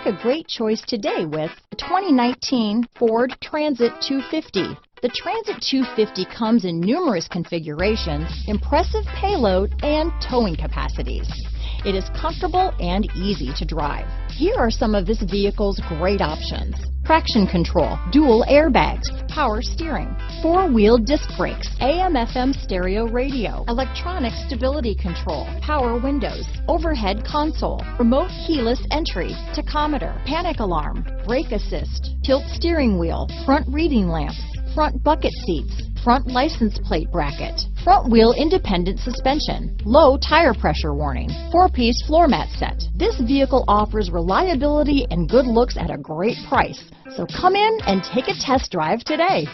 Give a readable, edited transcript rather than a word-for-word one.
a great choice today with the 2019 Ford Transit 250. The Transit 250 comes in numerous configurations, impressive payload, and towing capacities. It is comfortable and easy to drive. Here are some of this vehicle's great options: traction control, dual airbags, power steering, four-wheel disc brakes, AM/FM stereo radio, electronic stability control, power windows, overhead console, remote keyless entry, tachometer, panic alarm, brake assist, tilt steering wheel, front reading lamps, front bucket seats, front license plate bracket, front wheel independent suspension, low tire pressure warning, 4-piece floor mat set. This vehicle offers reliability and good looks at a great price. So come in and take a test drive today.